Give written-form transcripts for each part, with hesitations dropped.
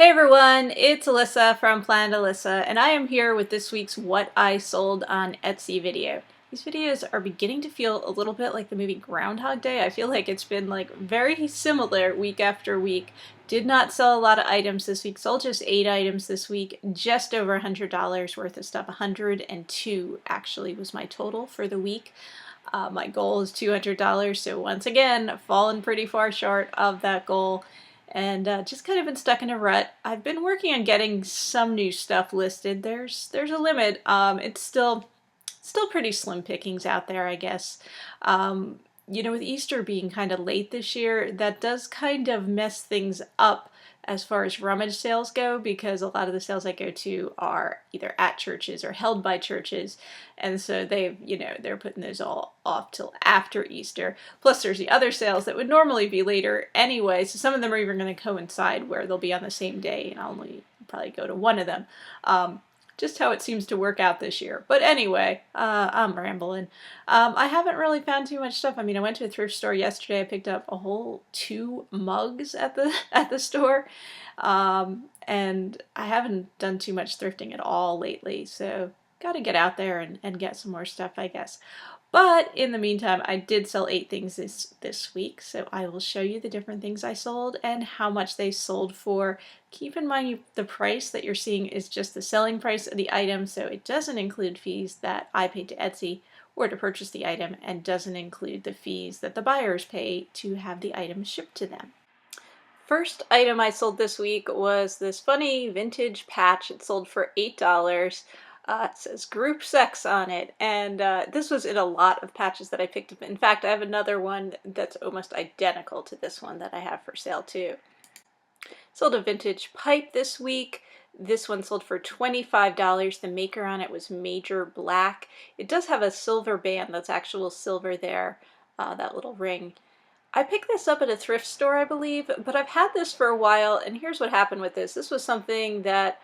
Hey everyone, it's Alyssa from Planet Alyssa, and I am here with this week's What I Sold on Etsy video. These videos are beginning to feel a little bit like the movie Groundhog Day. I feel like it's been very similar week after week. Did not sell a lot of items this week, sold just 8 items this week, just over $100 worth of stuff. 102 actually was my total for the week. My goal is $200, so once again, fallen pretty far short of that goal. And just kind of been stuck in a rut. I've been working on getting some new stuff listed. There's a limit. It's still pretty slim pickings out there, I guess. With Easter being kind of late this year, that does kind of mess things up as far as rummage sales go, because a lot of the sales I go to are either at churches or held by churches, and so they're putting those all off till after Easter. Plus there's the other sales that would normally be later anyway, so some of them are even going to coincide where they'll be on the same day, and I'll only probably go to one of them. Just how it seems to work out this year. But anyway, I'm rambling. I haven't really found too much stuff. I mean, I went to a thrift store yesterday. I picked up a whole 2 mugs at the store. And I haven't done too much thrifting at all lately. So got to get out there and get some more stuff, I guess. But in the meantime, I did sell 8 things this week, so I will show you the different things I sold and how much they sold for. Keep in mind the price that you're seeing is just the selling price of the item, so it doesn't include fees that I paid to Etsy or to purchase the item, and doesn't include the fees that the buyers pay to have the item shipped to them. First item I sold this week was this funny vintage patch. It sold for $8. It says group sex on it, and this was in a lot of patches that I picked up. In fact, I have another one that's almost identical to this one that I have for sale too. Sold a vintage pipe this week. This one sold for $25. The maker on it was Major Black. It does have a silver band, that's actual silver there, that little ring. I picked this up at a thrift store, I believe, but I've had this for a while, and here's what happened with this. This was something that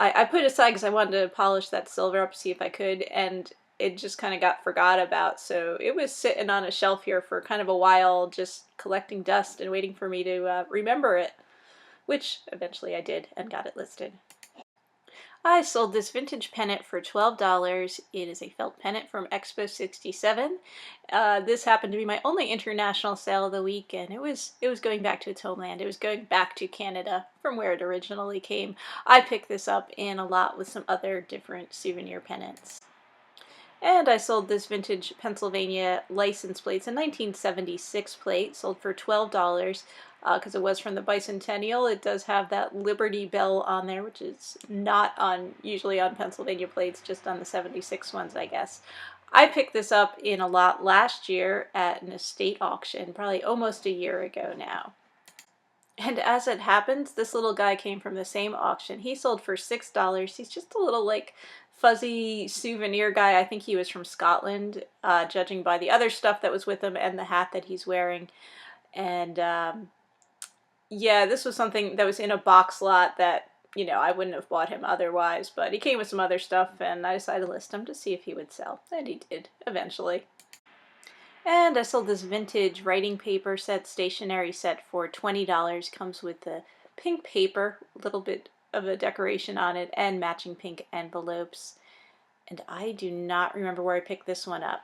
I put aside because I wanted to polish that silver up, see if I could, and it just kind of got forgot about. So it was sitting on a shelf here for kind of a while, just collecting dust and waiting for me to remember it, which eventually I did and got it listed. I sold this vintage pennant for $12. It is a felt pennant from Expo 67. This happened to be my only international sale of the week, and it was going back to its homeland. It was going back to Canada from where it originally came. I picked this up in a lot with some other different souvenir pennants. And I sold this vintage Pennsylvania license plate. It's a 1976 plate, sold for $12. Because it was from the bicentennial. It does have that Liberty Bell on there, which is not usually on Pennsylvania plates, just on the 76 ones, I guess. I picked this up in a lot last year at an estate auction, probably almost a year ago now. And as it happens, this little guy came from the same auction. He sold for $6. He's just a little fuzzy souvenir guy. I think he was from Scotland, judging by the other stuff that was with him and the hat that he's wearing. And yeah, this was something that was in a box lot that, I wouldn't have bought him otherwise, but he came with some other stuff, and I decided to list him to see if he would sell, and he did, eventually. And I sold this vintage writing paper set, stationery set, for $20. Comes with the pink paper, a little bit of a decoration on it, and matching pink envelopes. And I do not remember where I picked this one up.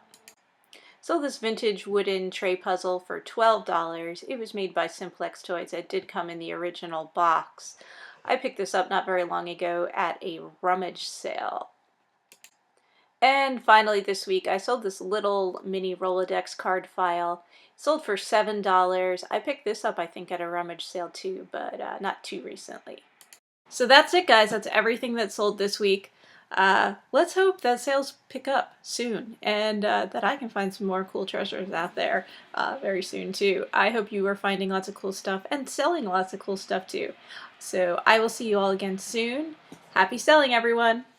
So this vintage wooden tray puzzle for $12. It was made by Simplex Toys. It did come in the original box. I picked this up not very long ago at a rummage sale. And finally this week I sold this little mini Rolodex card file. Sold for $7. I picked this up I think at a rummage sale too, but not too recently. So that's it, guys. That's everything that sold this week. Let's hope that sales pick up soon, and that I can find some more cool treasures out there very soon too. I hope you are finding lots of cool stuff and selling lots of cool stuff too. So I will see you all again soon. Happy selling, everyone!